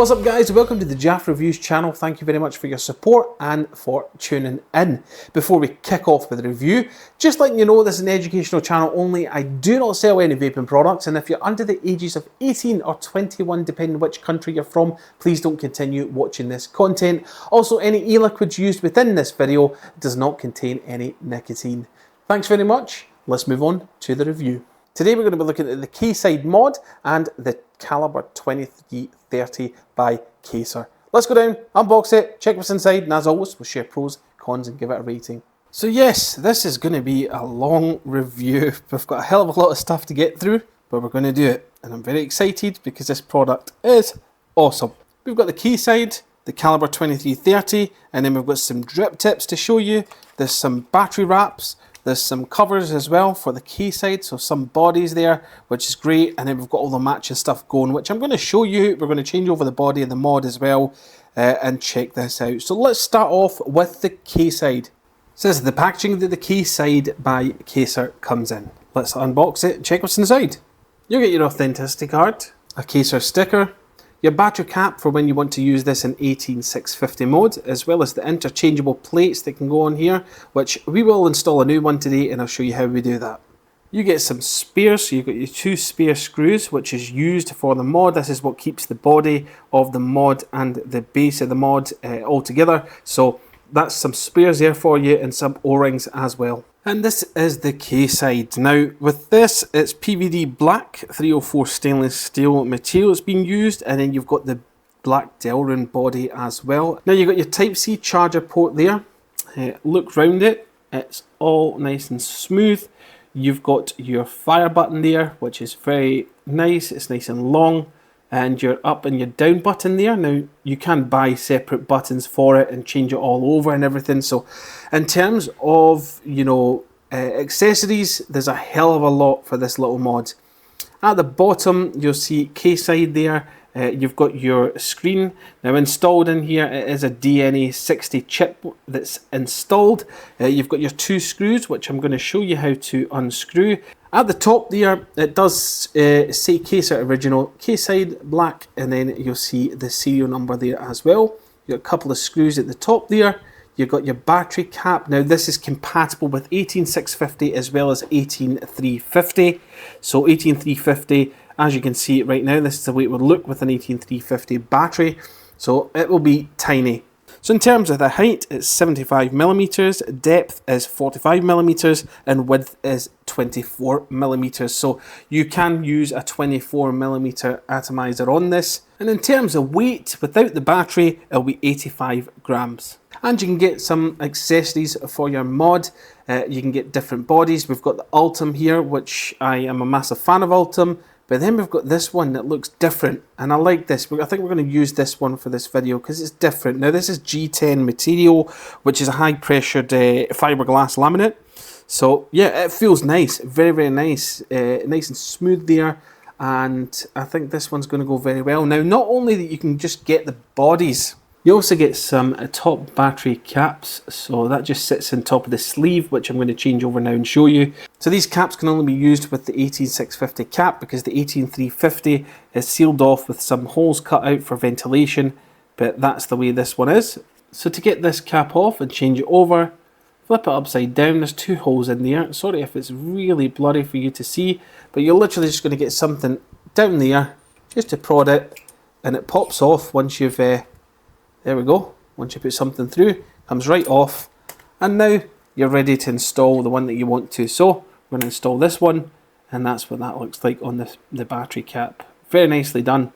What's up guys, welcome to the Jaff Reviews channel. Thank you very much for your support and for tuning in. Before we kick off with the review, just letting you know this is an educational channel only. I do not sell any vaping products, and if you're under the ages of 18 or 21, depending on which country you're from, please don't continue watching this content. Also, any e-liquids used within this video does not contain any nicotine. Thanks very much. Let's move on to the review. Today we're going to be looking at the Kside mod and the Kalibr 2330 by Kaser. Let's go down, unbox it, check what's inside, and as always, we'll share pros, cons, and give it a rating. So yes, this is going to be a long review. We've got a hell of a lot of stuff to get through, but we're going to do it. And I'm very excited because this product is awesome. We've got the Kside, the Kalibr 2330, and then we've got some drip tips to show you. There's some battery wraps. There's some covers as well for the Kside, so some bodies there, which is great. And then we've got all the matching stuff going, which I'm going to show you. We're going to change over the body and the mod as well, and check this out. So let's start off with the Kside. It says the packaging that the Kside by Kaser comes in. Let's unbox it and check what's inside. You'll get your authenticity card, a Kaser sticker, your battery cap for when you want to use this in 18650 mode, as well as the interchangeable plates that can go on here, which we will install a new one today and I'll show you how we do that. You get some spares, so you've got your 2 spare screws, which is used for the mod. This is what keeps the body of the mod and the base of the mod all together. So that's some spares there for you, and some O-rings as well. And this is the Kside. Now with this, it's PVD black 304 stainless steel material that's been used, and then you've got the black Delrin body as well. Now you've got your Type-C charger port there. Look round it, it's all nice and smooth. You've got your fire button there, which is very nice. It's nice and long. And your up and your down button there. Now you can buy separate buttons for it and change it all over and everything. So in terms of, you know, accessories, there's a hell of a lot for this little mod. At the bottom you'll see Kside there. You've got your screen. Now installed in here, it is a DNA60 chip that's installed. You've got your 2 screws, which I'm going to show you how to unscrew. At the top there, it does say Kaser Original, Kside Black, and then you'll see the serial number there as well. You've got a couple of screws at the top there. You've got your battery cap. Now this is compatible with 18650 as well as 18350. So 18350, as you can see right now, this is the way it would look with an 18350 battery. So it will be tiny. So in terms of the height, it's 75mm, depth is 45mm, and width is 24mm. So you can use a 24mm atomizer on this. And in terms of weight, without the battery, it'll be 85 grams. And you can get some accessories for your mod. You can get different bodies. We've got the Ultim here, which I am a massive fan of Ultim. But then we've got this one that looks different, and I like this. I think we're going to use this one for this video because it's different. Now this is G10 material, which is a high pressured fiberglass laminate. So yeah, it feels nice, very, very nice. Nice and smooth there. And I think this one's going to go very well. Now, not only that you can just get the bodies, you also get some top battery caps. So that just sits on top of the sleeve, which I'm going to change over now and show you. So these caps can only be used with the 18650 cap because the 18350 is sealed off with some holes cut out for ventilation, but that's the way this one is. So to get this cap off and change it over, flip it upside down. There's 2 holes in there. Sorry if it's really blurry for you to see, but you're literally just going to get something down there just to prod it, and it pops off once you've there we go. Once you put something through, comes right off, and now you're ready to install the one that you want to. So we're going to install this one, and that's what that looks like on the battery cap. Very nicely done.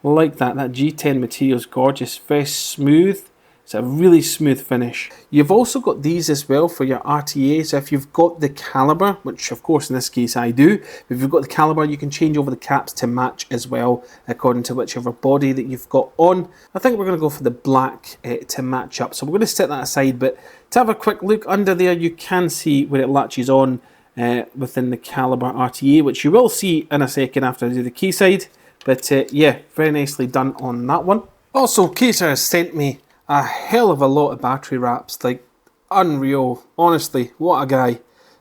Like that. That G10 material is gorgeous, very smooth. It's a really smooth finish. You've also got these as well for your RTA. So if you've got the Kalibr, which of course in this case I do, if you've got the Kalibr, you can change over the caps to match as well, according to whichever body that you've got on. I think we're going to go for the black to match up. So we're going to set that aside, but to have a quick look under there, you can see where it latches on within the Kalibr RTA, which you will see in a second after I do the Kside. But yeah, very nicely done on that one. Also, Kaser has sent me a hell of a lot of battery wraps, like unreal, honestly, what a guy.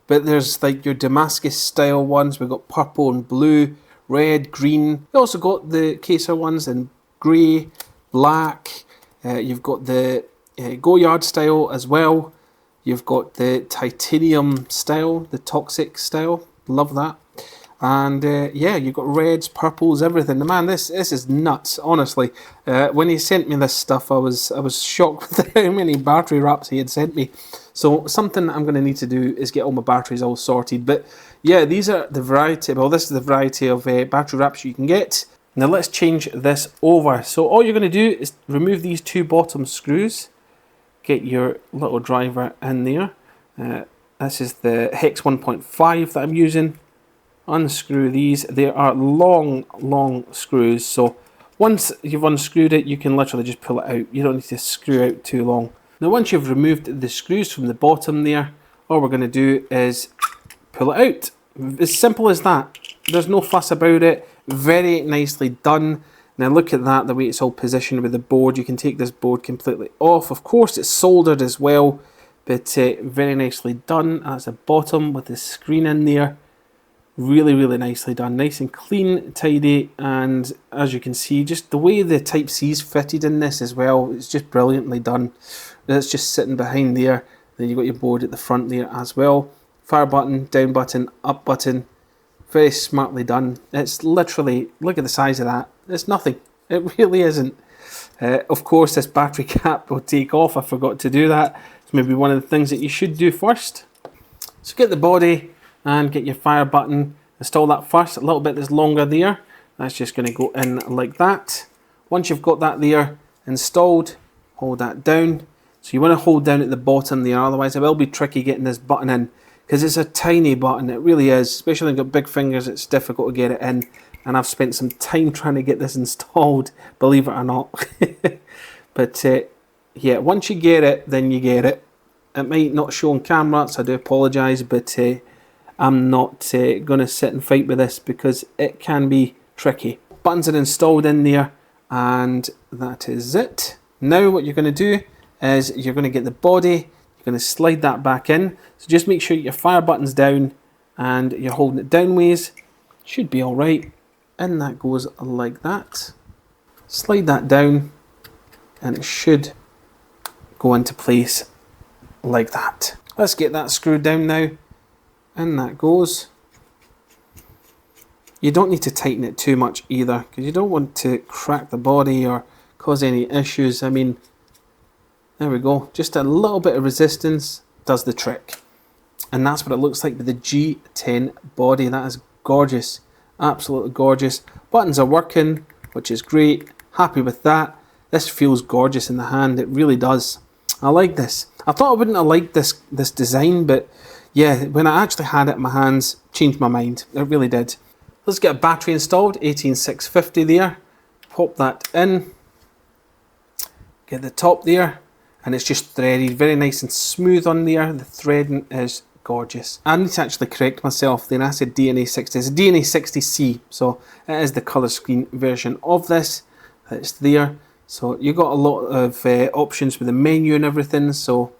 But there's like your Damascus style ones, we've got purple and blue, red, green. We also got the Kaser ones in grey, black, you've got the Go-Yard style as well, you've got the titanium style, the toxic style, love that. And yeah, you've got reds, purples, everything. Man, this is nuts, honestly. When he sent me this stuff, I was shocked with how many battery wraps he had sent me. So something I'm going to need to do is get all my batteries all sorted. But yeah, these are the variety, well, this is the variety of battery wraps you can get. Now let's change this over. So all you're going to do is remove these two bottom screws. Get your little driver in there. This is the Hex 1.5 that I'm using. Unscrew these. They are long screws, so once you've unscrewed it, you can literally just pull it out. You don't need to screw out too long. Now once you've removed the screws from the bottom there, all we're going to do is pull it out. As simple as that. There's no fuss about it. Very nicely done. Now look at that, the way it's all positioned with the board. You can take this board completely off. Of course it's soldered as well, but very nicely done. That's the bottom with the screen in there. Really nicely done, nice and clean, tidy, and as you can see, just the way the Type-C's fitted in this as well, it's just brilliantly done. It's just sitting behind there, then you've got your board at the front there as well. Fire button, down button, up button, very smartly done. It's literally, look at the size of that, it's nothing, it really isn't. Of course this battery cap will take off, I forgot to do that. It's maybe one of the things that you should do first. So get the body, and get your fire button, install that first, a little bit that's longer there, that's just going to go in like that. Once you've got that there installed, hold that down. So you want to hold down at the bottom there, otherwise it will be tricky getting this button in, because it's a tiny button, it really is, especially when you've got big fingers, it's difficult to get it in, and I've spent some time trying to get this installed, believe it or not. But yeah, once you get it, then you get it. It might not show on camera, so I do apologise, but I'm not going to sit and fight with this because it can be tricky. Buttons are installed in there, and that is it. Now what you're going to do is you're going to get the body, you're going to slide that back in. So just make sure your fire button's down and you're holding it downways. Should be alright. And that goes like that. Slide that down and it should go into place like that. Let's get that screwed down now. And that goes. You don't need to tighten it too much either, because you don't want to crack the body or cause any issues. I mean, there we go. Just a little bit of resistance does the trick. And that's what it looks like with the G10 body. That is gorgeous. Absolutely gorgeous. Buttons are working, which is great. Happy with that. This feels gorgeous in the hand. It really does. I like this. I thought I wouldn't have liked this design, but yeah, when I actually had it in my hands, changed my mind. It really did. Let's get a battery installed, 18650 there. Pop that in. Get the top there, and it's just threaded, very nice and smooth on there. The threading is gorgeous. I need to actually correct myself there. I said DNA60. It's a DNA60C, so it is the colour screen version of this. It's there. So you've got a lot of options with the menu and everything. So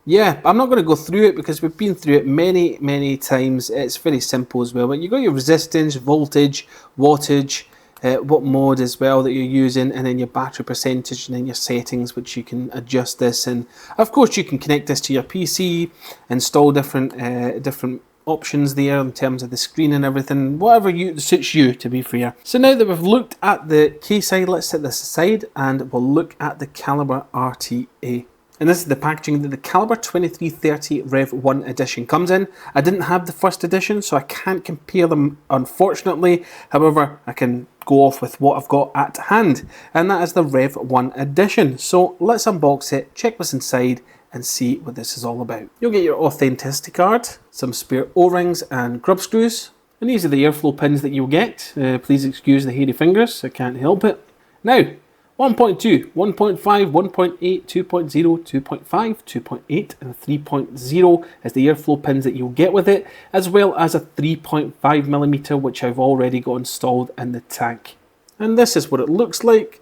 yeah, I'm not going to go through it because we've been through it many times. It's very simple as well. But you've got your resistance, voltage, wattage, what mode as well that you're using, and then your battery percentage, and then your settings, which you can adjust this. And of course you can connect this to your PC, install different options there in terms of the screen and everything, whatever suits you, to be fair. So now that we've looked at the Kside, let's set this aside and we'll look at the Kalibr RTA. And this is the packaging that the Kalibr 2330 Rev 1 edition comes in. I didn't have the first edition, so I can't compare them, unfortunately. However, I can go off with what I've got at hand, and that is the Rev 1 edition. So let's unbox it, check what's inside, and see what this is all about. You'll get your authenticity card, some spare O-rings and grub screws, and these are the airflow pins that you'll get. Please excuse the hairy fingers, I can't help it. Now, 1.2, 1.5, 1.8, 2.0, 2.5, 2.8 and 3.0 is the airflow pins that you'll get with it, as well as a 3.5mm which I've already got installed in the tank. And this is what it looks like.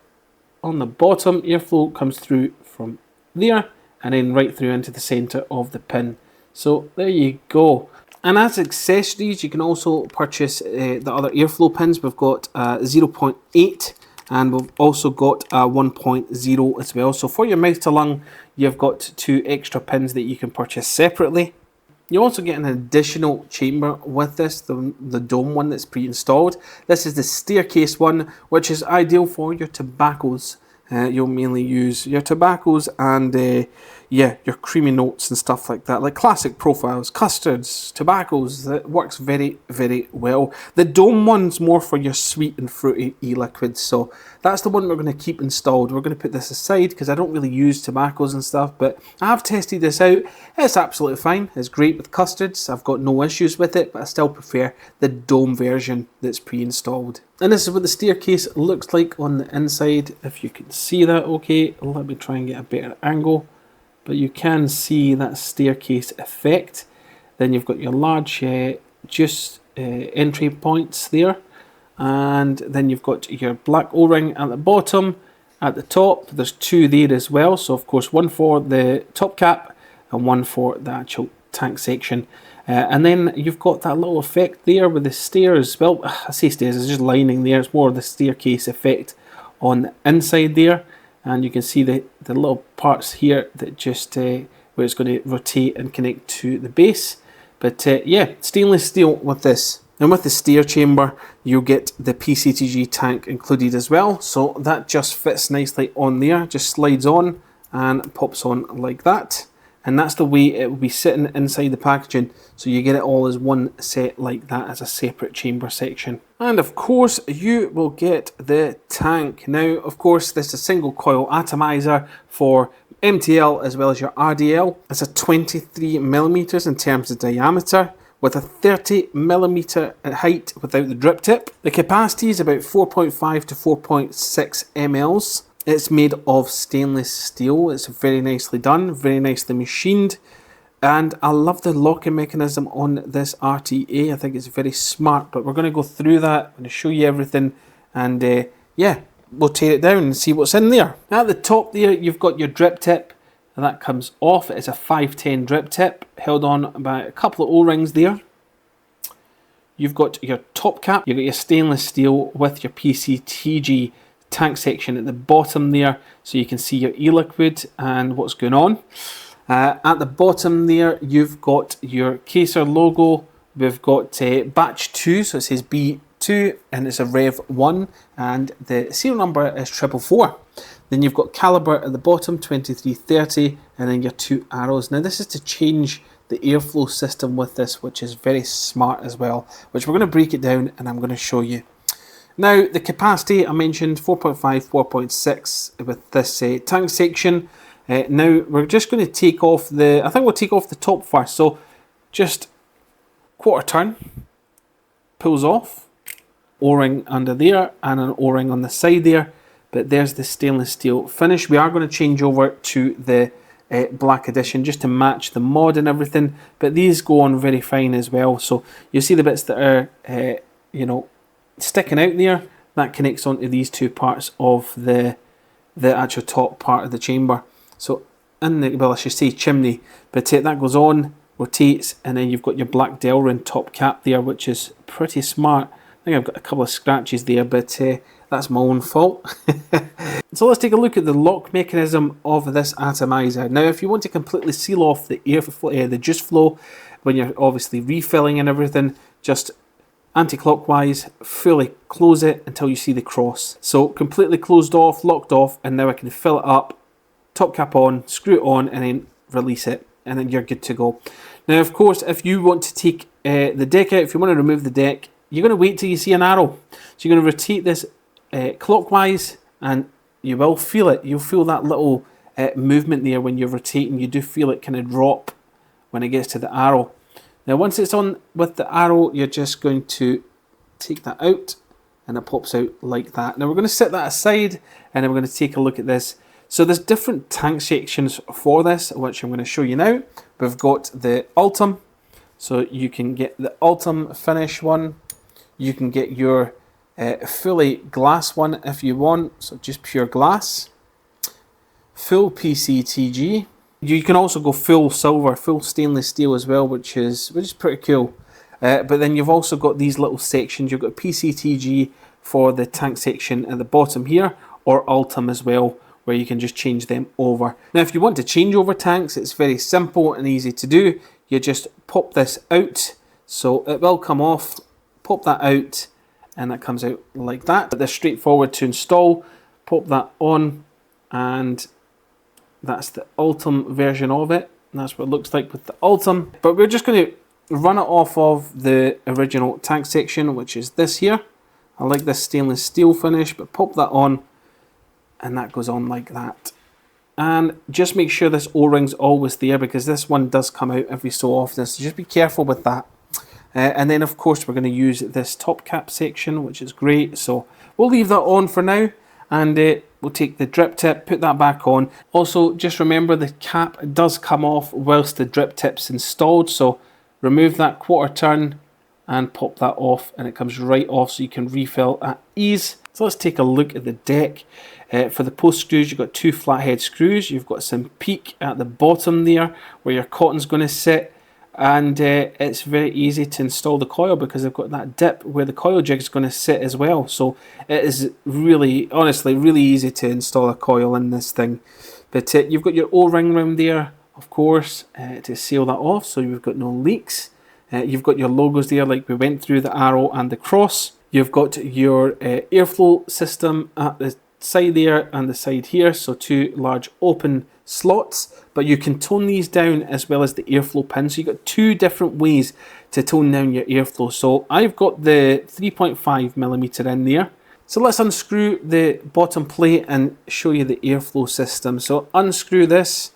On the bottom, airflow comes through from there and then right through into the centre of the pin. So there you go. And as accessories, you can also purchase the other airflow pins. We've got 0.8 and we've also got a 1.0 as well. So for your mouth to lung, you've got 2 extra pins that you can purchase separately. You also get an additional chamber with this, the dome one that's pre-installed. This is the staircase one, which is ideal for your tobaccos. You'll mainly use your tobaccos and yeah, your creamy notes and stuff like that, like classic profiles, custards, tobaccos. That works very, very well. The dome one's more for your sweet and fruity e-liquids, so that's the one we're going to keep installed. We're going to put this aside because I don't really use tobaccos and stuff, but I have tested this out. It's absolutely fine. It's great with custards. I've got no issues with it, but I still prefer the dome version that's pre-installed. And this is what the staircase looks like on the inside, if you can see that okay. Let me try and get a better angle. But you can see that staircase effect. Then you've got your large entry points there. And then you've got your black O-ring at the bottom. At the top, there's 2 there as well. So of course, one for the top cap and one for the actual tank section. And then you've got that little effect there with the stairs. Well, I say stairs, it's just lining there. It's more the staircase effect on the inside there. And you can see the little parts here that just where it's going to rotate and connect to the base. But yeah, stainless steel with this. And with the stair chamber, you'll get the PCTG tank included as well. So that just fits nicely on there, just slides on and pops on like that. And that's the way it will be sitting inside the packaging. So you get it all as one set like that, as a separate chamber section. And of course, you will get the tank. Now, of course, this is a single coil atomizer for MTL as well as your RDL. It's a 23 millimeters in terms of diameter, with a 30 millimeter height without the drip tip. The capacity is about 4.5 to 4.6 mLs. It's made of stainless steel. It's very nicely done, very nicely machined. And I love the locking mechanism on this RTA. I think it's very smart, but we're going to go through that. I'm going to show you everything. And yeah, we'll tear it down and see what's in there. At the top there, you've got your drip tip. And that comes off. It's a 510 drip tip, held on by a couple of O-rings there. You've got your top cap. You've got your stainless steel with your PCTG tank section at the bottom there, so you can see your e-liquid and what's going on. At the bottom there, you've got your Kaser logo. We've got batch 2, so it says B2 and it's a Rev 1, and the serial number is 444. Then you've got Kalibr at the bottom, 2330, and then your 2 arrows. Now this is to change the airflow system with this, which is very smart as well, which we're going to break it down and I'm going to show you. Now, the capacity, I mentioned 4.5, 4.6 with this tank section. Now, we're just going to take off I think we'll take off the top first. So, just quarter turn, pulls off, O-ring under there, and an O-ring on the side there. But there's the stainless steel finish. We are going to change over to the black edition just to match the mod and everything. But these go on very fine as well. So, you see the bits that are, you know, sticking out there, that connects onto these 2 parts of the actual top part of the chamber. So in the, well, I should say chimney, but that goes on, rotates, and then you've got your black Delrin top cap there, which is pretty smart. I think I've got a couple of scratches there, but that's my own fault. So let's take a look at the lock mechanism of this atomizer. Now, if you want to completely seal off the the juice flow when you're obviously refilling and everything, just anti-clockwise, fully close it until you see the cross. So completely closed off, locked off, and now I can fill it up, top cap on, screw it on, and then release it, and then you're good to go. Now, of course, if you want to take the deck out, if you want to remove the deck, you're going to wait till you see an arrow. So you're going to rotate this clockwise, and you will feel it. You'll feel that little movement there when you're rotating. You do feel it kind of drop when it gets to the arrow. Now, once it's on with the arrow, you're just going to take that out, and it pops out like that. Now, we're going to set that aside, and then we're going to take a look at this. So there's different tank sections for this, which I'm going to show you now. We've got the Ultim, so you can get the Ultim finish one. You can get your fully glass one if you want, so just pure glass. Full PCTG. You can also go full silver, full stainless steel as well, which is pretty cool. But then you've also got these little sections. You've got PCTG, for the tank section at the bottom here, or Ultim as well, where you can just change them over. Now if you want to change over tanks, it's very simple and easy to do. You just pop this out, so it will come off, pop that out, and that comes out like that. But they're straightforward to install. Pop that on, and that's the Ultim version of it. And that's what it looks like with the Ultim. But we're just going to run it off of the original tank section, which is this here. I like this stainless steel finish, but pop that on, and that goes on like that. And just make sure this O-ring's always there, because this one does come out every so often, so just be careful with that. And then of course we're going to use this top cap section, which is great, so we'll leave that on for now, and we'll take the drip tip, put that back on. Also just remember the cap does come off whilst the drip tip's installed, so remove that quarter turn and pop that off, and it comes right off, so you can refill at ease. So let's take a look at the deck. For the post screws, you've got two flathead screws. You've got some peak at the bottom there where your cotton's going to sit, and it's very easy to install the coil because they've got that dip where the coil jig is going to sit as well. So it is really, honestly, really easy to install a coil in this thing. But you've got your O-ring around there, of course, to seal that off, so you've got no leaks. You've got your logos there, like we went through, the arrow and the cross. You've got your airflow system at the side there and the side here, so two large open slots, but you can tone these down as well as the airflow pin. So you've got two different ways to tone down your airflow. So I've got the 3.5mm in there. So let's unscrew the bottom plate and show you the airflow system. So unscrew this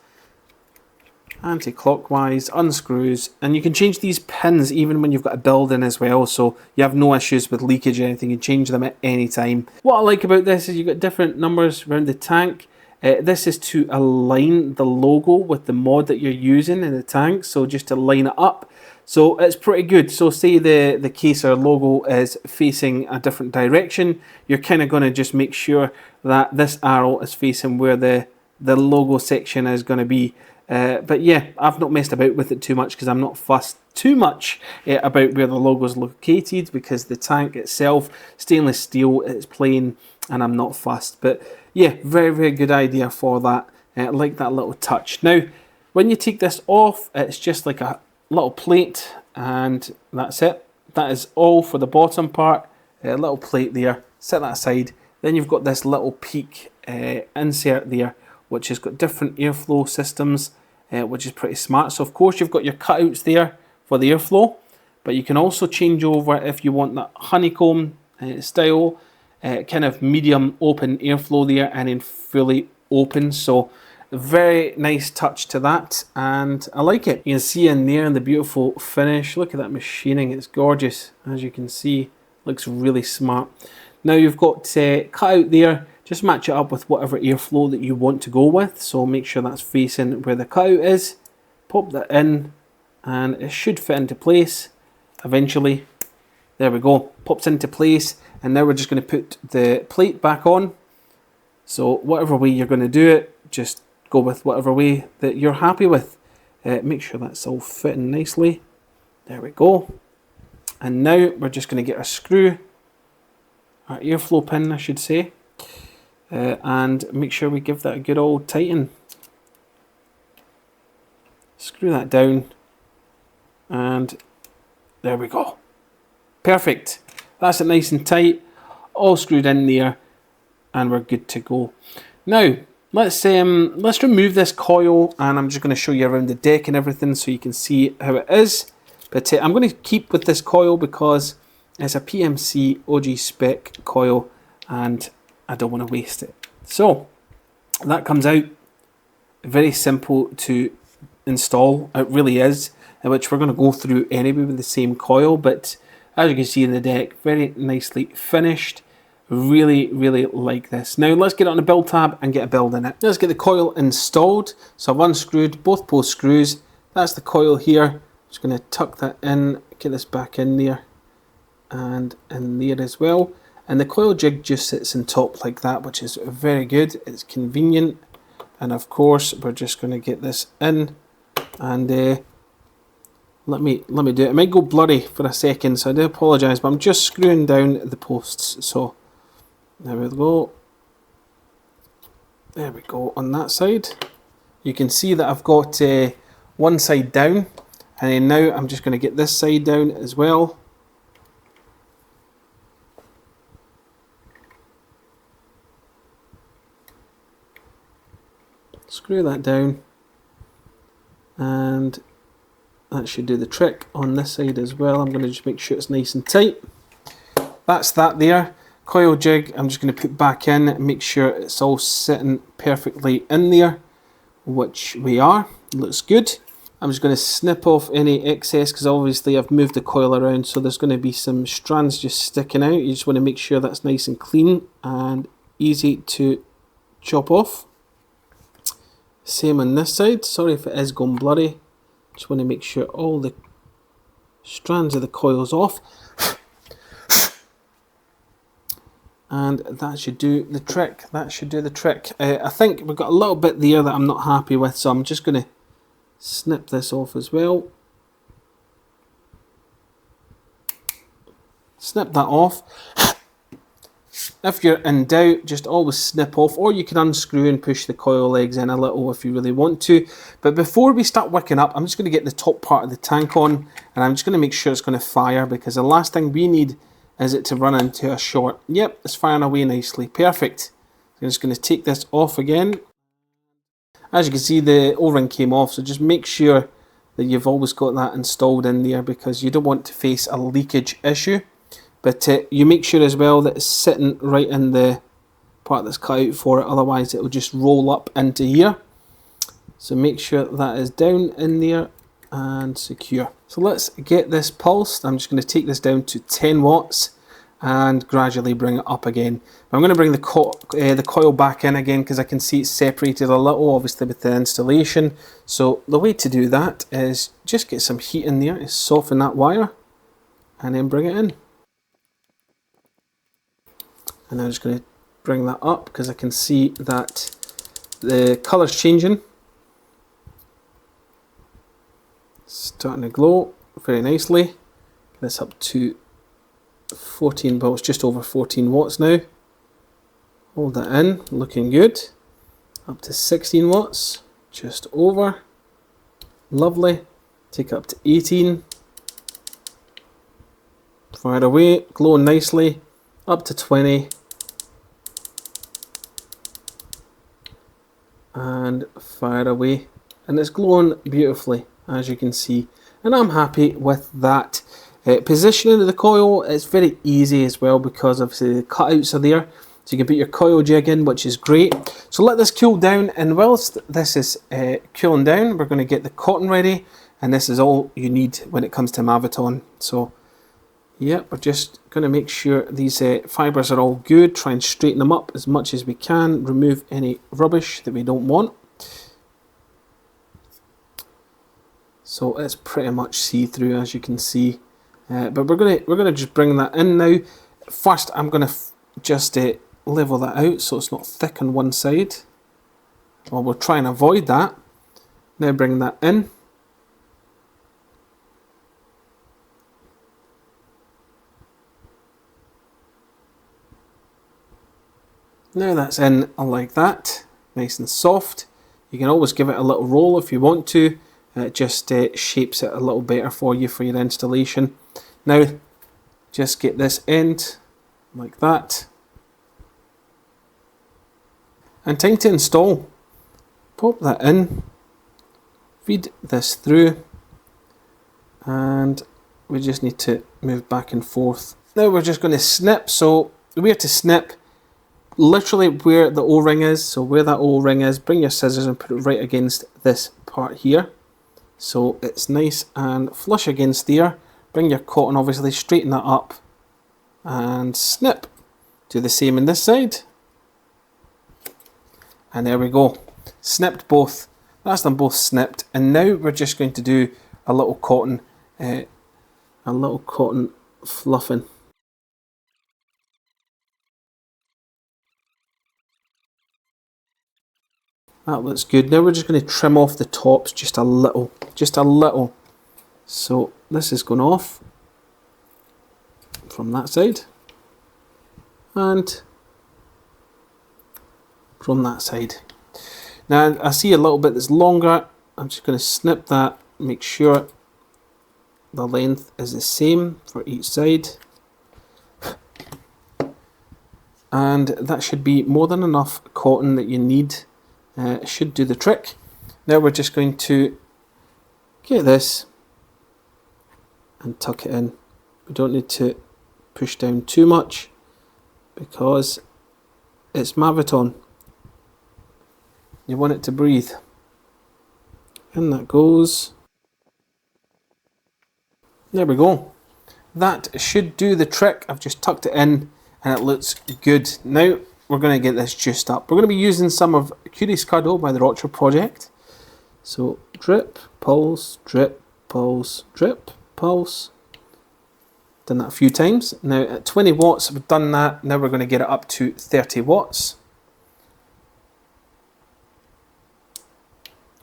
anti-clockwise, unscrews, and you can change these pins even when you've got a building as well, so you have no issues with leakage or anything. You change them at any time. What I like about this is you've got different numbers around the tank. This is to align the logo with the mod that you're using in the tank, so just to line it up. So it's pretty good. So say the Kaser logo is facing a different direction, you're kind of going to just make sure that this arrow is facing where the logo section is going to be. But yeah, I've not messed about with it too much because I'm not fussed too much about where the logo is located, because the tank itself, stainless steel, it's plain, and I'm not fussed. But yeah, very, very good idea for that. I like that little touch. Now, when you take this off, it's just like a little plate, and that's it. That is all for the bottom part. A little plate there, set that aside. Then you've got this little peak insert there, which has got different airflow systems, which is pretty smart. So of course you've got your cutouts there for the airflow, but you can also change over if you want that honeycomb style, kind of medium open airflow there, and then fully open. So very nice touch to that, and I like it. You can see in there in the beautiful finish. Look at that machining, it's gorgeous. As you can see, looks really smart. Now you've got cutout there. Just match it up with whatever airflow that you want to go with. So make sure that's facing where the cutout is. Pop that in, and it should fit into place eventually. There we go, pops into place. And now we're just going to put the plate back on. So whatever way you're going to do it, just go with whatever way that you're happy with. Make sure that's all fitting nicely. There we go. And now we're just going to get our screw, our airflow pin I should say. And make sure we give that a good old tighten. Screw that down, and there we go. Perfect. That's it, nice and tight, all screwed in there, and we're good to go. Now let's remove this coil, and I'm just going to show you around the deck and everything so you can see how it is. But I'm going to keep with this coil because it's a PMC OG spec coil, and I don't want to waste it. So that comes out. Very simple to install, it really is, which we're going to go through anyway with the same coil. But as you can see in the deck, very nicely finished. Really, really like this. Now let's get on the build tab and get a build in it. Let's get the coil installed. So I've unscrewed both post screws. That's the coil here. Just going to tuck that in, get this back in there, and in there as well. And the coil jig just sits on top like that, which is very good. It's convenient. And of course, we're just going to get this in, and Let me do it. It might go blurry for a second, so I do apologise, but I'm just screwing down the posts. So there we go. There we go on that side. You can see that I've got one side down, and then now I'm just going to get this side down as well. Screw that down, and that should do the trick on this side as well. I'm going to just make sure it's nice and tight. That's that there. Coil jig, I'm just going to put back in and make sure it's all sitting perfectly in there, which we are. Looks good. I'm just going to snip off any excess because obviously I've moved the coil around, so there's going to be some strands just sticking out. You just want to make sure that's nice and clean and easy to chop off. Same on this side. Sorry if it is going blurry. Just want to make sure all the strands of the coil's off. And that should do the trick. That should do the trick. I think we've got a little bit there that I'm not happy with, so I'm just going to snip this off as well. Snip that off. If you're in doubt, just always snip off, or you can unscrew and push the coil legs in a little if you really want to. But before we start wicking up, I'm just going to get the top part of the tank on, and I'm just going to make sure it's going to fire, because the last thing we need is it to run into a short. Yep, it's firing away nicely. Perfect. I'm just going to take this off again. As you can see, the O-ring came off, so just make sure that you've always got that installed in there, because you don't want to face a leakage issue. But you make sure as well that it's sitting right in the part that's cut out for it, otherwise it will just roll up into here. So make sure that is down in there and secure. So let's get this pulsed. I'm just going to take this down to 10 watts and gradually bring it up again. I'm going to bring the coil back in again, because I can see it's separated a little, obviously, with the installation. So the way to do that is just get some heat in there, soften that wire, and then bring it in. And I'm just going to bring that up, because I can see that the colour's changing. Starting to glow very nicely. Get this up to 14, well, it's just over 14 watts now. Hold that in, looking good. Up to 16 watts, just over. Lovely. Take it up to 18. Fire away, glowing nicely. Up to 20. And fire away. And it's glowing beautifully, as you can see, and I'm happy with that. Positioning of the coil is very easy as well, because obviously the cutouts are there, so you can put your coil jig in, which is great. So let this cool down, and whilst this is cooling down, we're going to get the cotton ready, and this is all you need when it comes to Maviton. So yeah, we're just going to make sure these fibres are all good, try and straighten them up as much as we can, remove any rubbish that we don't want. So it's pretty much see-through, as you can see, but we're gonna just bring that in now. First, I'm gonna just level that out so it's not thick on one side. Well, we'll try and avoid that. Now bring that in. Now that's in like that, nice and soft. You can always give it a little roll if you want to. It just shapes it a little better for you for your installation. Now, just get this end like that. And time to install. Pop that in. Feed this through. And we just need to move back and forth. Now we're just going to snip. So we have to snip literally where the O-ring is. So where that O-ring is, bring your scissors and put it right against this part here. So it's nice and flush against there. Bring your cotton, obviously, straighten that up and snip. Do the same on this side. And there we go. Snipped both. That's them both snipped. And now we're just going to do a little cotton fluffing. That looks good. Now we're just going to trim off the tops just a little. So this is going off from that side and from that side. Now I see a little bit that's longer. I'm just going to snip that, make sure the length is the same for each side, and that should be more than enough cotton that you need. It should do the trick. Now we're just going to get this and tuck it in. We don't need to push down too much because it's Maviton. You want it to breathe. And that goes. There we go. That should do the trick. I've just tucked it in and it looks good. Now we're going to get this juiced up. We're going to be using some of Kside by the Rocher Project. So drip, pulse, drip, pulse, drip, pulse. Done that a few times. Now at 20 watts we've done that. Now we're going to get it up to 30 watts.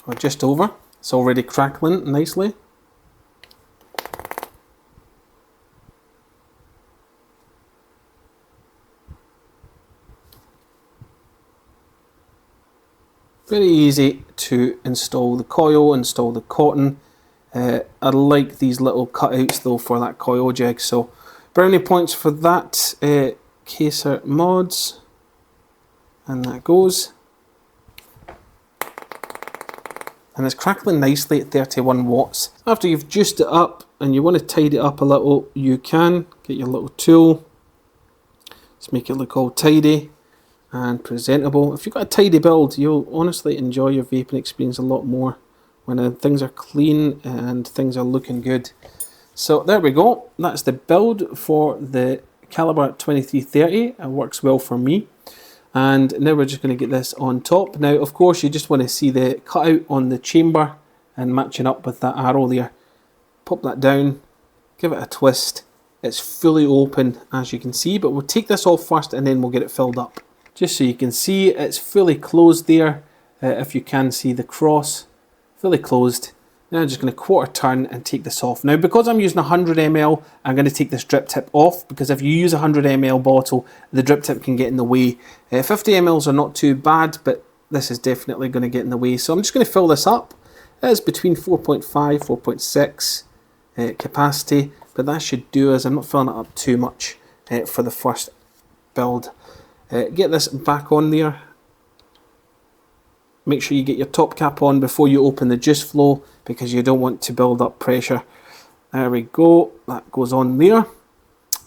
Or just over. It's already crackling nicely. Very easy to install the coil, install the cotton. I like these little cutouts though for that coil jig. So brownie points for that. Kaser mods. And that goes. And it's crackling nicely at 31 watts. After you've juiced it up and you want to tidy it up a little, you can get your little tool. Just make it look all tidy and presentable. If you've got a tidy build, you'll honestly enjoy your vaping experience a lot more when things are clean and things are looking good. So there we go. That's the build for the Kalibr 2330. It works well for me. And now we're just going to get this on top. Now, of course, you just want to see the cutout on the chamber and matching up with that arrow there. Pop that down, give it a twist. It's fully open, as you can see, but we'll take this off first and then we'll get it filled up. Just so you can see, it's fully closed there. If you can see the cross, fully closed. Now I'm just going to quarter turn and take this off. Now because I'm using 100 ml, I'm going to take this drip tip off, because if you use a 100 ml bottle, the drip tip can get in the way. 50 mls are not too bad, but this is definitely going to get in the way. So I'm just going to fill this up. It's between 4.5, 4.6 capacity, but that should do us. I'm not filling it up too much for the first build. Get this back on there. Make sure you get your top cap on before you open the juice flow, because you don't want to build up pressure. There we go, that goes on there.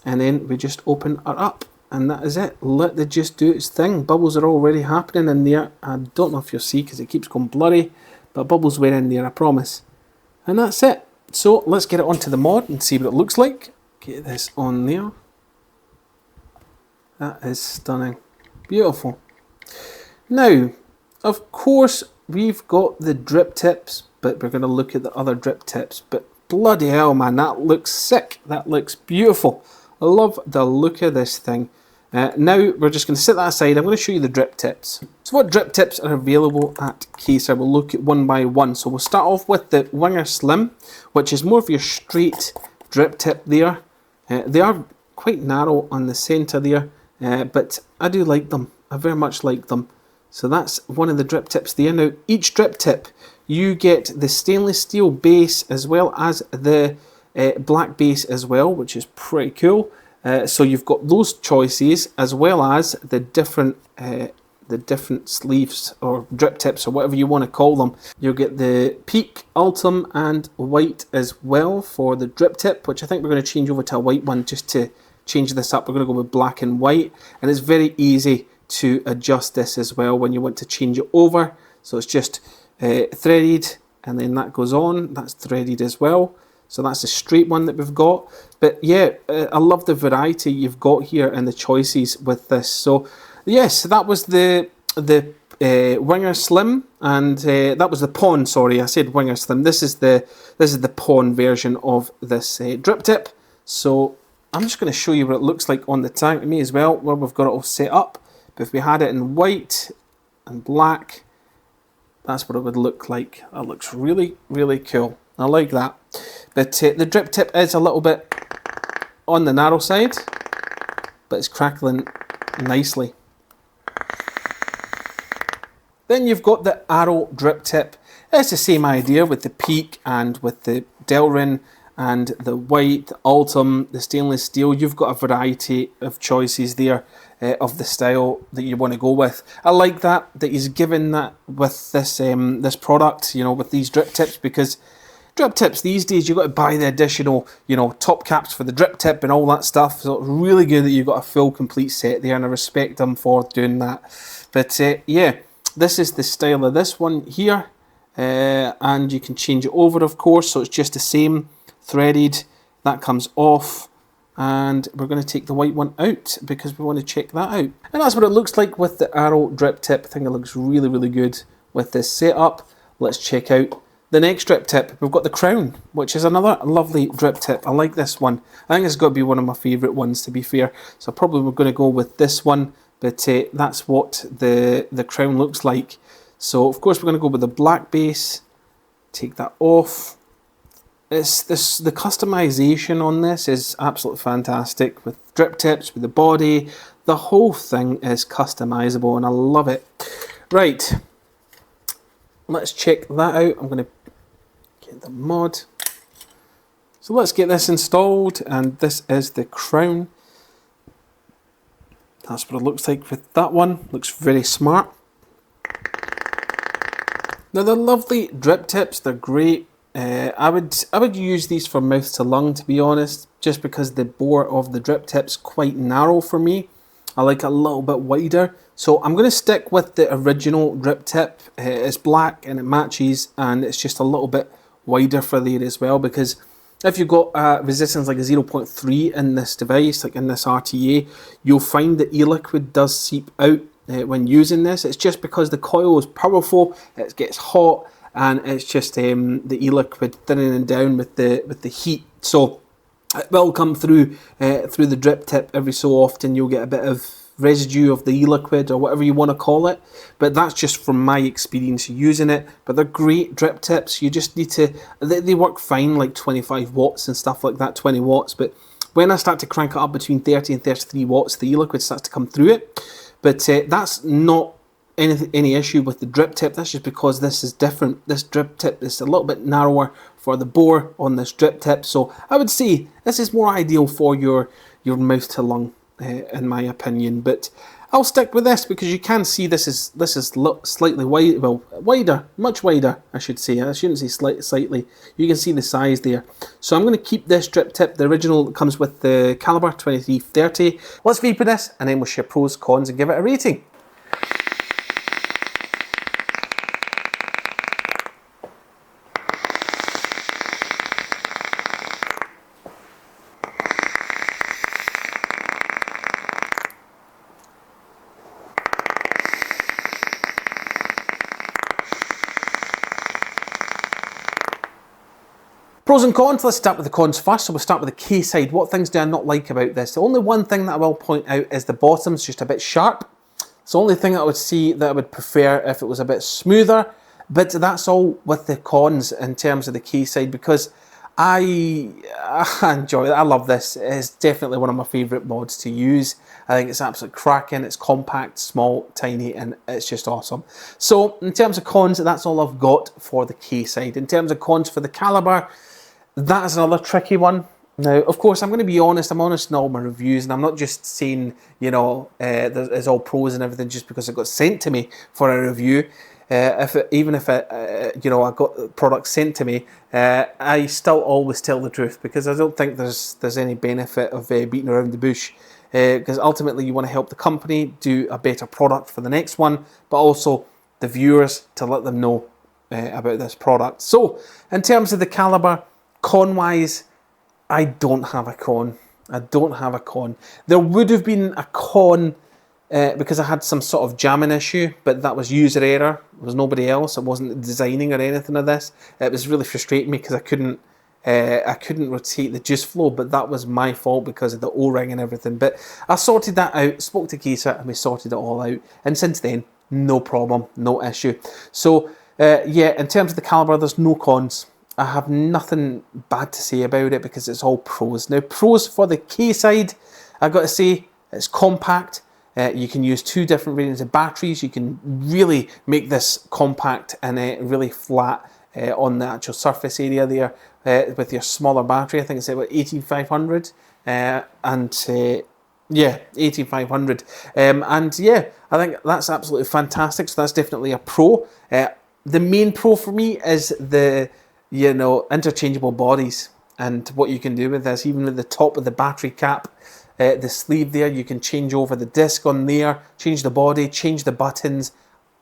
And then we just open her up, and that is it. Let the juice do its thing. Bubbles are already happening in there. I don't know if you'll see because it keeps going blurry, but bubbles were in there, I promise. And that's it. So let's get it onto the mod and see what it looks like. Get this on there. That is stunning. Beautiful. Now, of course, we've got the drip tips, but we're going to look at the other drip tips. But bloody hell, man, that looks sick. That looks beautiful. I love the look of this thing. Now, we're just going to set that aside. I'm going to show you the drip tips. So what drip tips are available at Kaser? We'll look at one by one. So we'll start off with the Winger Slim, which is more of your straight drip tip there. They are quite narrow on the centre there, but I do like them. I very much like them. So that's one of the drip tips there. Now, each drip tip, you get the stainless steel base as well as the black base as well, which is pretty cool. So you've got those choices as well as the different sleeves or drip tips or whatever you want to call them. You'll get the Peak, Ultim and White as well for the drip tip, which I think we're going to change over to a white one just to change this up. We're going to go with black and white, and it's very easy to adjust this as well when you want to change it over. So it's just threaded, and then that goes on. That's threaded as well. So that's the straight one that we've got. But yeah, I love the variety you've got here and the choices with this. So yes, that was the Winger Slim, and that was the Pawn. Sorry, I said Winger Slim. This is the Pawn version of this drip tip. So I'm just going to show you what it looks like on the tank. Me as well, where we've got it all set up. But if we had it in white and black, that's what it would look like. That looks really, really cool. I like that. But the drip tip is a little bit on the narrow side, but it's crackling nicely. Then you've got the arrow drip tip. It's the same idea with the peak and with the Delrin and the white, the Ultim, the stainless steel. You've got a variety of choices there of the style that you want to go with. I like that he's given that with this this product, you know, with these drip tips, because drip tips these days you've got to buy the additional, you know, top caps for the drip tip and all that stuff. So it's really good that you've got a full complete set there, and I respect them for doing that. But yeah, this is the style of this one here, and you can change it over, of course, so it's just the same threaded. That comes off, and we're going to take the white one out because we want to check that out. And that's what it looks like with the arrow drip tip. I think it looks really, really good with this setup. Let's check out the next drip tip. We've got the crown, which is another lovely drip tip. I like this one. I think it's got to be one of my favourite ones, to be fair. So probably we're going to go with this one. But that's what the crown looks like. So of course we're going to go with the black base. Take that off. The customization on this is absolutely fantastic, with drip tips, with the body. The whole thing is customizable, and I love it. Right, let's check that out. I'm going to get the mod. So let's get this installed, and this is the crown. That's what it looks like with that one. Looks very smart. Now they're lovely drip tips. They're great. I would use these for mouth to lung, to be honest, just because the bore of the drip tip's quite narrow for me. I like it a little bit wider. So I'm going to stick with the original drip tip. It's black and it matches, and it's just a little bit wider for there as well, because if you've got resistance like a 0.3 in this device, like in this RTA, you'll find that e-liquid does seep out when using this. It's just because the coil is powerful, it gets hot, and it's just the e-liquid thinning down with the heat. So it will come through the drip tip every so often. You'll get a bit of residue of the e-liquid, or whatever you want to call it, but that's just from my experience using it. But they're great drip tips. You just need to, they work fine like 25 watts and stuff like that, 20 watts, but when I start to crank it up between 30 and 33 watts, the e-liquid starts to come through it. But that's not any issue with the drip tip. That's just because this is different. This drip tip is a little bit narrower for the bore on this drip tip, so I would say this is more ideal for your mouth to lung, in my opinion. But I'll stick with this because you can see this is slightly wide, well, wider, much wider, I should say. I shouldn't say slightly. You can see the size there. So I'm going to keep this drip tip, the original that comes with the Kalibr 2330. Let's vape with this, and then we'll share pros, cons, and give it a rating. Pros and cons. Let's start with the cons first. So we'll start with the Kside. What things do I not like about this? The only one thing that I will point out is the bottom's just a bit sharp. It's the only thing I would see that I would prefer if it was a bit smoother. But that's all with the cons in terms of the Kside, because I enjoy it. I love this. It's definitely one of my favourite mods to use. I think it's absolutely cracking. It's compact, small, tiny, and it's just awesome. So in terms of cons, that's all I've got for the Kside. In terms of cons for the Kalibr, that is another tricky one. Now, of course, I'm going to be honest. I'm honest in all my reviews, and I'm not just saying, you know, there's all pros and everything just because it got sent to me for a review. Even if you know, I got products sent to me, I still always tell the truth, because I don't think there's any benefit of beating around the bush. Because ultimately, you want to help the company do a better product for the next one, but also the viewers, to let them know about this product. So, in terms of the Kalibr, con-wise, I don't have a con. I don't have a con. There would have been a con because I had some sort of jamming issue, but that was user error. There was nobody else. I wasn't designing or anything of this. It was really frustrating me because I couldn't rotate the juice flow, but that was my fault because of the O-ring and everything. But I sorted that out, spoke to Kaser, and we sorted it all out. And since then, no problem, no issue. So yeah, in terms of the Kalibr, there's no cons. I have nothing bad to say about it because it's all pros. Now, pros for the Kside, I've got to say, it's compact. You can use 2 different variants of batteries. You can really make this compact and really flat on the actual surface area there with your smaller battery. I think it's about 18500 yeah, 18500 and yeah, I think that's absolutely fantastic. So that's definitely a pro. The main pro for me is the interchangeable bodies and what you can do with this. Even at the top of the battery cap, the sleeve there, you can change over the disc on there, change the body, change the buttons.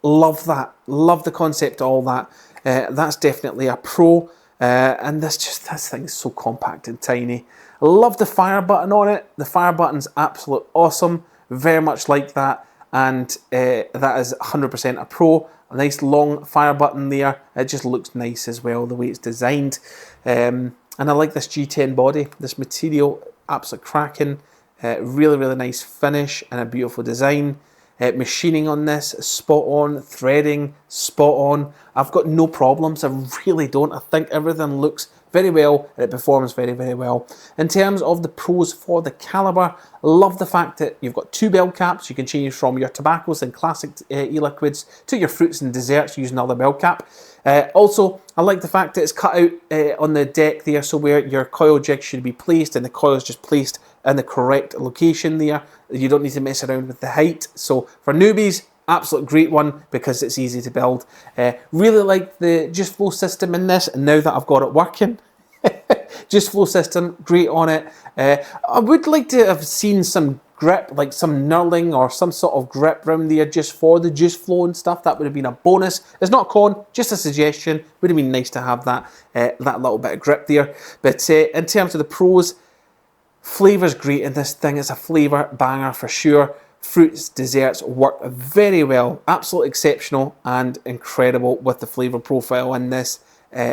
Love that. Love the concept of all that. That's definitely a pro. And this thing is so compact and tiny. Love the fire button on it. The fire button's absolute awesome. Very much like that. And that is 100% a pro. A nice long fire button there. It just looks nice as well, the way it's designed. And I like this G10 body. This material, absolute cracking. Really, really nice finish and a beautiful design. Machining on this, spot on. Threading, spot on. I've got no problems. I really don't. I think everything looks very well and it performs very, very well. In terms of the pros for the Kalibr, love the fact that you've got 2 bell caps. You can change from your tobaccos and classic e-liquids to your fruits and desserts using another bell cap. Also, I like the fact that it's cut out on the deck there, so where your coil jig should be placed, and the coil is just placed in the correct location there. You don't need to mess around with the height. So for newbies, absolute great one because it's easy to build. Really like the Just Flow system in this, and now that I've got it working, Just Flow system, great on it. I would like to have seen some grip, like some knurling or some sort of grip around there just for the Just Flow and stuff. That would have been a bonus. It's not a con, just a suggestion. Would have been nice to have that little bit of grip there. But in terms of the pros, flavour's great in this thing. It's a flavour banger for sure. Fruits, desserts work very well. Absolutely exceptional and incredible with the flavour profile in this.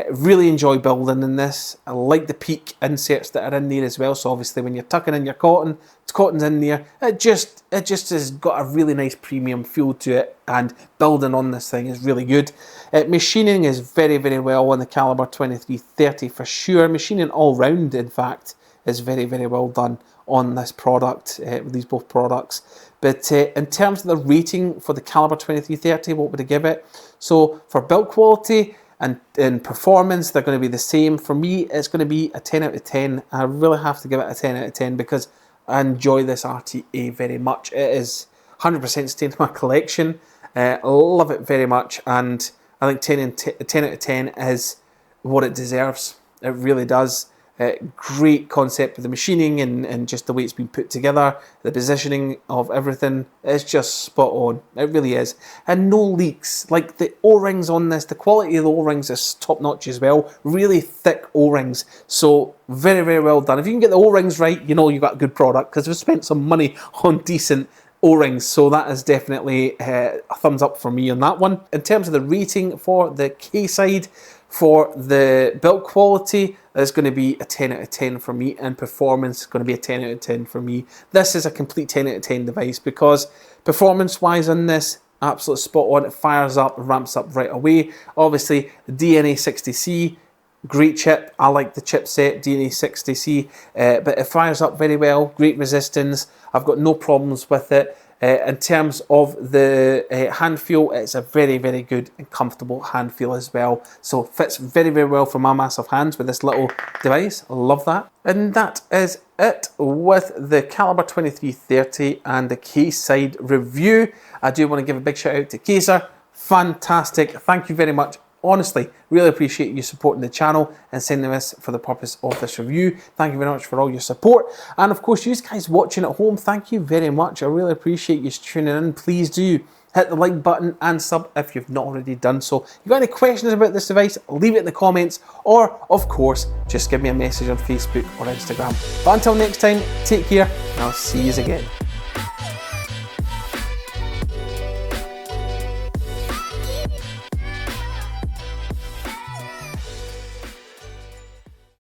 Really enjoy building in this. I like the peak inserts that are in there as well. So obviously when you're tucking in your cotton, cotton's in there. It just has got a really nice premium feel to it, and building on this thing is really good. Machining is very, very well on the Kalibr 2330 for sure. Machining all round, in fact, is very, very well done on this product, with these both products. But in terms of the rating for the Kalibr 2330, what would I give it? So for build quality and in performance, they're going to be the same. For me, it's going to be a 10 out of 10. I really have to give it a 10 out of 10 because I enjoy this RTA very much. It is 100% staying in my collection. Love it very much, and I think 10 out of 10 is what it deserves. It really does. Great concept of the machining and just the way it's been put together, the positioning of everything is just spot on. It really is. And no leaks. Like the O-rings on this, the quality of the O-rings is top notch as well. Really thick O-rings. So very, very well done. If you can get the O-rings right, you know you've got a good product because we've spent some money on decent O-rings. So that is definitely a thumbs up for me on that one. In terms of the rating for the Kside, for the build quality, it's going to be a 10 out of 10 for me, and performance is going to be a 10 out of 10 for me. This is a complete 10 out of 10 device because performance-wise on this, absolute spot on. It fires up, ramps up right away. Obviously, the DNA 60C, great chip. I like the chipset DNA 60C, but it fires up very well. Great resistance. I've got no problems with it. In terms of the hand feel, it's a very, very good and comfortable hand feel as well. So fits very, very well for my massive hands with this little device. I love that. And that is it with the Kalibr 2330 and the Kside review. I do want to give a big shout out to Kaser. Fantastic. Thank you very much. Honestly, really appreciate you supporting the channel and sending this for the purpose of this review. Thank you very much for all your support. And of course, you guys watching at home, thank you very much. I really appreciate you tuning in. Please do hit the like button and sub if you've not already done so. If you've got any questions about this device, leave it in the comments, or of course, just give me a message on Facebook or Instagram. But until next time, take care, and I'll see you again.